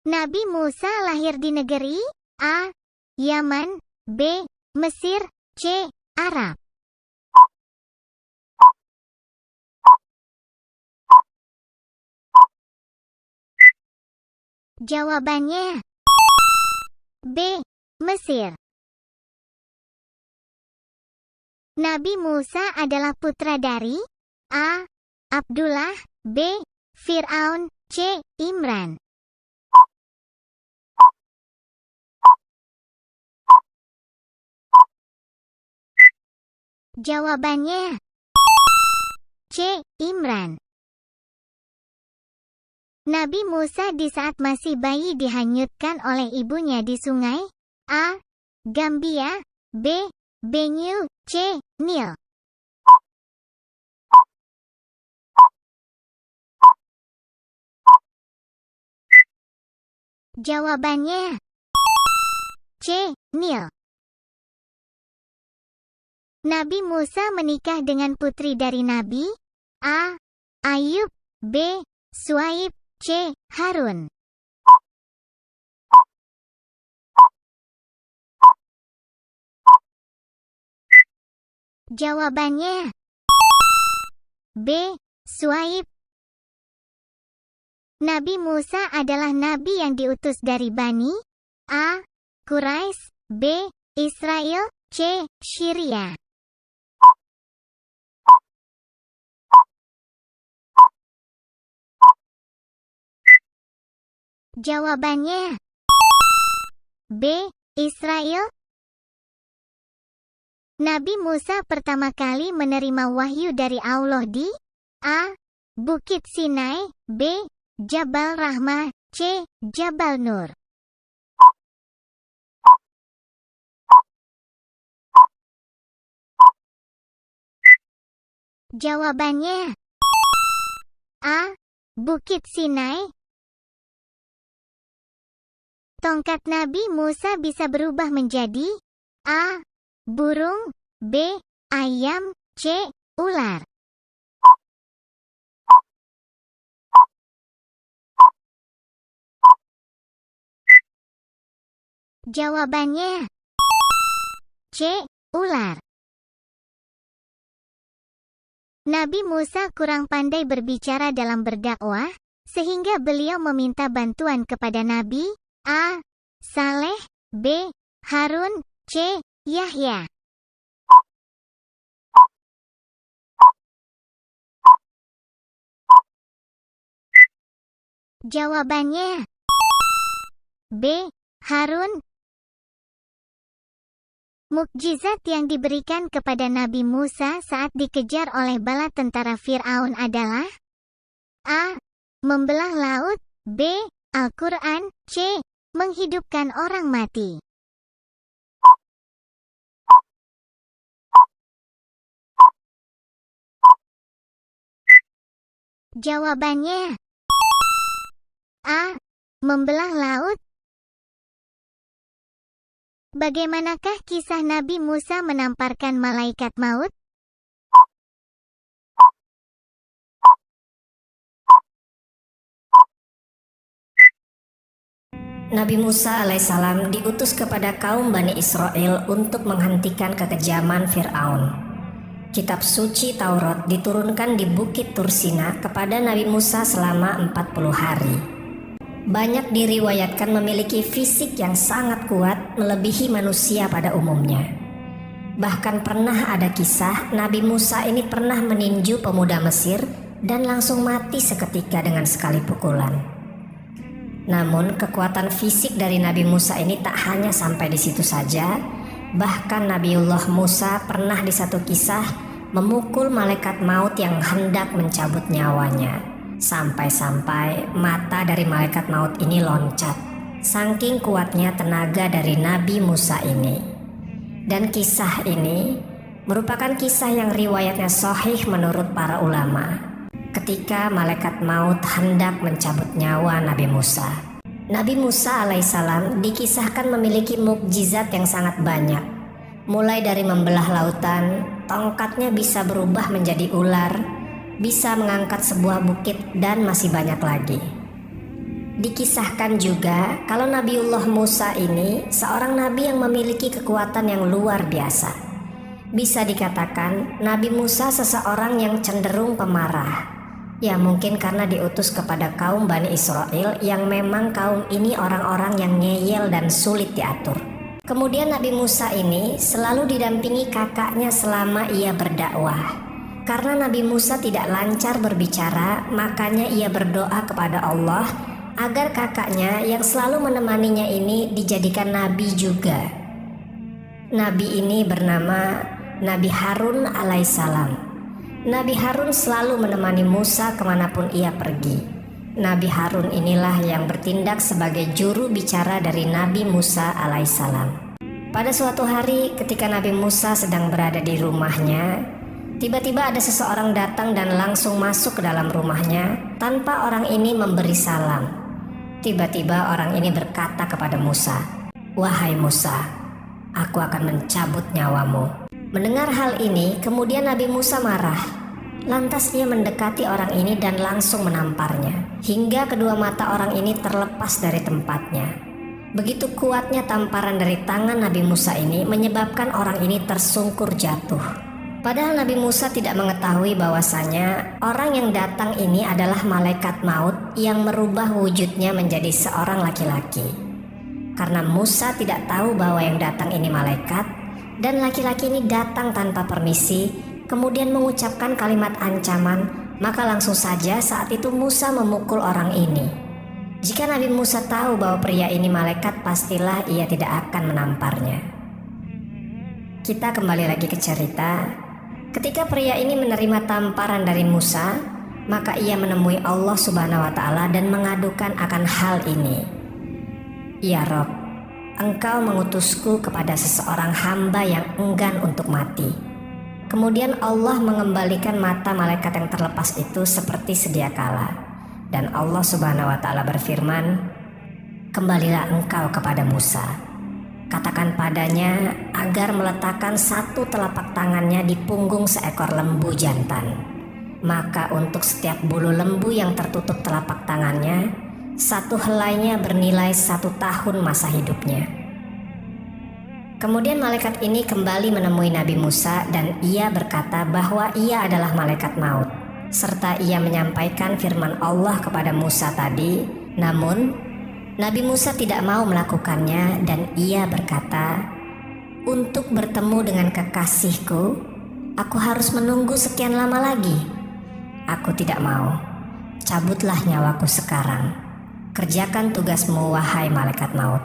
Nabi Musa lahir di negeri A. Yaman, B. Mesir, C. Arab. Jawabannya B. Mesir. Nabi Musa adalah putra dari A. Abdullah, B. Fir'aun, C. Imran. Jawabannya C. Imran. Nabi Musa di saat masih bayi dihanyutkan oleh ibunya di sungai A. Gambia, B. Benue, C. Nil. Jawabannya C. Nil. Nabi Musa menikah dengan putri dari Nabi A. Ayub, B. Suaib, C. Harun. Jawabannya B. Suaib. Nabi Musa adalah nabi yang diutus dari Bani A. Quraisy, B. Israel, C. Syria. Jawabannya B. Israel. Nabi Musa pertama kali menerima wahyu dari Allah di A. Bukit Sinai, B. Jabal Rahmah, C. Jabal Nur. Jawabannya A. Bukit Sinai. Tongkat Nabi Musa bisa berubah menjadi A. Burung, B. Ayam, C. Ular. Jawabannya C. Ular. Nabi Musa kurang pandai berbicara dalam berdakwah, sehingga beliau meminta bantuan kepada Nabi A. Saleh, B. Harun, C. Yahya. Jawabannya B. Harun. Mukjizat yang diberikan kepada Nabi Musa saat dikejar oleh bala tentara Fir'aun adalah A. Membelah laut, B. Al-Quran, C. Menghidupkan orang mati. Jawabannya A. Membelah laut. Bagaimanakah kisah Nabi Musa menamparkan malaikat maut? Nabi Musa alaihissalam diutus kepada kaum Bani Israel untuk menghentikan kekejaman Fir'aun. Kitab suci Taurat diturunkan di Bukit Tursina kepada Nabi Musa selama 40 hari. Banyak diriwayatkan memiliki fisik yang sangat kuat melebihi manusia pada umumnya. Bahkan pernah ada kisah Nabi Musa ini pernah meninju pemuda Mesir dan langsung mati seketika dengan sekali pukulan. Namun kekuatan fisik dari Nabi Musa ini tak hanya sampai di situ saja. Bahkan Nabiullah Musa pernah di satu kisah memukul malaikat maut yang hendak mencabut nyawanya. Sampai-sampai mata dari malaikat maut ini loncat. Saking kuatnya tenaga dari Nabi Musa ini. Dan kisah ini merupakan kisah yang riwayatnya sahih menurut para ulama. Ketika malaikat maut hendak mencabut nyawa Nabi Musa. Nabi Musa alaihissalam dikisahkan memiliki mukjizat yang sangat banyak. Mulai dari membelah lautan, tongkatnya bisa berubah menjadi ular, bisa mengangkat sebuah bukit, dan masih banyak lagi. Dikisahkan juga kalau Nabiullah Musa ini seorang nabi yang memiliki kekuatan yang luar biasa. Bisa dikatakan Nabi Musa seseorang yang cenderung pemarah. Ya mungkin karena diutus kepada kaum Bani Israel yang memang kaum ini orang-orang yang ngeyel dan sulit diatur. Kemudian Nabi Musa ini selalu didampingi kakaknya selama ia berdakwah. Karena Nabi Musa tidak lancar berbicara, makanya ia berdoa kepada Allah agar kakaknya yang selalu menemaninya ini dijadikan nabi juga. Nabi ini bernama Nabi Harun alaihissalam. Nabi Harun selalu menemani Musa kemanapun ia pergi. Nabi Harun inilah yang bertindak sebagai juru bicara dari Nabi Musa alaihissalam. Pada suatu hari ketika Nabi Musa sedang berada di rumahnya, tiba-tiba ada seseorang datang dan langsung masuk ke dalam rumahnya tanpa orang ini memberi salam. Tiba-tiba orang ini berkata kepada Musa, "Wahai Musa, aku akan mencabut nyawamu." Mendengar hal ini, kemudian Nabi Musa marah. Lantas ia mendekati orang ini dan langsung menamparnya, hingga kedua mata orang ini terlepas dari tempatnya. Begitu kuatnya tamparan dari tangan Nabi Musa ini menyebabkan orang ini tersungkur jatuh. Padahal Nabi Musa tidak mengetahui bahwasanya orang yang datang ini adalah malaikat maut yang merubah wujudnya menjadi seorang laki-laki. Karena Musa tidak tahu bahwa yang datang ini malaikat, dan laki-laki ini datang tanpa permisi, kemudian mengucapkan kalimat ancaman, maka langsung saja saat itu Musa memukul orang ini. Jika Nabi Musa tahu bahwa pria ini malaikat, pastilah ia tidak akan menamparnya. Kita kembali lagi ke cerita. Ketika pria ini menerima tamparan dari Musa, maka ia menemui Allah Subhanahu wa Ta'ala dan mengadukan akan hal ini. "Ya Rob, Engkau mengutusku kepada seseorang hamba yang enggan untuk mati." Kemudian Allah mengembalikan mata malaikat yang terlepas itu seperti sedia kala. Dan Allah Subhanahu wa Ta'ala berfirman, "Kembalilah engkau kepada Musa. Katakan padanya agar meletakkan satu telapak tangannya di punggung seekor lembu jantan. Maka untuk setiap bulu lembu yang tertutup telapak tangannya, satu helainya bernilai 1 tahun masa hidupnya." Kemudian malaikat ini kembali menemui Nabi Musa dan ia berkata bahwa ia adalah malaikat maut. Serta ia menyampaikan firman Allah kepada Musa tadi, namun Nabi Musa tidak mau melakukannya dan ia berkata, "Untuk bertemu dengan kekasihku, aku harus menunggu sekian lama lagi. Aku tidak mau. Cabutlah nyawaku sekarang. Kerjakan tugasmu, wahai malaikat maut."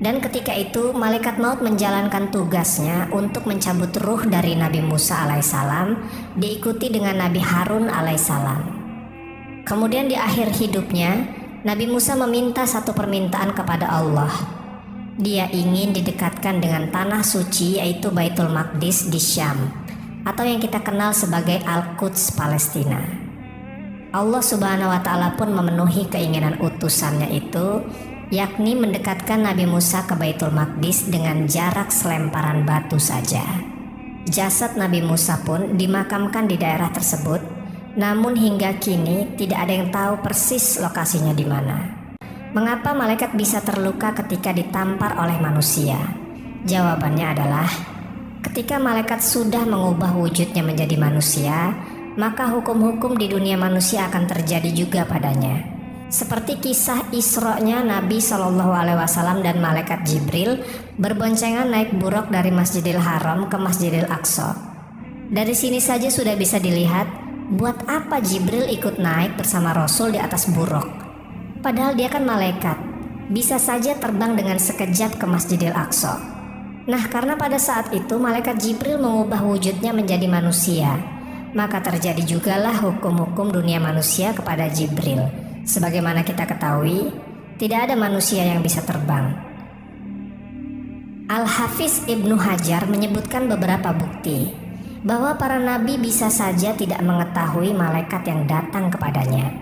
Dan ketika itu malaikat maut menjalankan tugasnya untuk mencabut ruh dari Nabi Musa alaihissalam, diikuti dengan Nabi Harun alaihissalam. Kemudian di akhir hidupnya, Nabi Musa meminta satu permintaan kepada Allah. Dia ingin didekatkan dengan tanah suci, yaitu Baitul Maqdis di Syam, atau yang kita kenal sebagai Al-Quds Palestina. Allah Subhanahu wa Ta'ala pun memenuhi keinginan utusannya itu, yakni mendekatkan Nabi Musa ke Baitul Maqdis dengan jarak selemparan batu saja. Jasad Nabi Musa pun dimakamkan di daerah tersebut. Namun hingga kini tidak ada yang tahu persis lokasinya di mana. Mengapa malaikat bisa terluka ketika ditampar oleh manusia? Jawabannya adalah ketika malaikat sudah mengubah wujudnya menjadi manusia, maka hukum-hukum di dunia manusia akan terjadi juga padanya. Seperti kisah Isra-nya Nabi SAW dan malaikat Jibril berboncengan naik buruk dari Masjidil Haram ke Masjidil Aqsa. Dari sini saja sudah bisa dilihat buat apa Jibril ikut naik bersama Rasul di atas buruk? Padahal dia kan malaikat, bisa saja terbang dengan sekejap ke Masjidil Aqsa. Nah, karena pada saat itu malaikat Jibril mengubah wujudnya menjadi manusia, maka terjadi jugalah hukum-hukum dunia manusia kepada Jibril. Sebagaimana kita ketahui, tidak ada manusia yang bisa terbang. Al-Hafiz Ibnu Hajar menyebutkan beberapa bukti bahwa para nabi bisa saja tidak mengetahui malaikat yang datang kepadanya.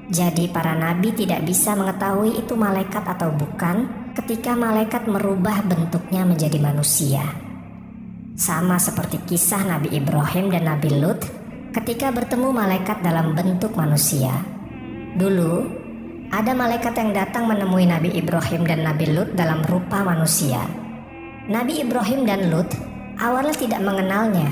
Jadi para nabi tidak bisa mengetahui itu malaikat atau bukan ketika malaikat merubah bentuknya menjadi manusia. Sama seperti kisah Nabi Ibrahim dan Nabi Lut ketika bertemu malaikat dalam bentuk manusia. Dulu ada malaikat yang datang menemui Nabi Ibrahim dan Nabi Lut dalam rupa manusia. Nabi Ibrahim dan Lut awalnya tidak mengenalnya.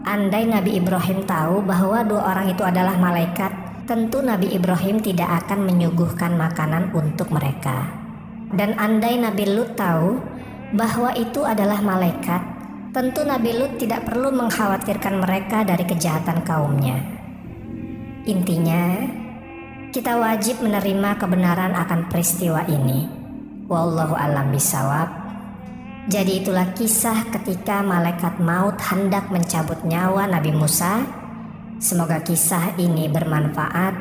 Andai Nabi Ibrahim tahu bahwa dua orang itu adalah malaikat, tentu Nabi Ibrahim tidak akan menyuguhkan makanan untuk mereka. Dan andai Nabi Lut tahu bahwa itu adalah malaikat, tentu Nabi Lut tidak perlu mengkhawatirkan mereka dari kejahatan kaumnya. Intinya, kita wajib menerima kebenaran akan peristiwa ini. Wallahu a'lam bishawab. Jadi itulah kisah ketika malaikat maut hendak mencabut nyawa Nabi Musa. Semoga kisah ini bermanfaat.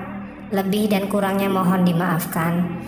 Lebih dan kurangnya mohon dimaafkan.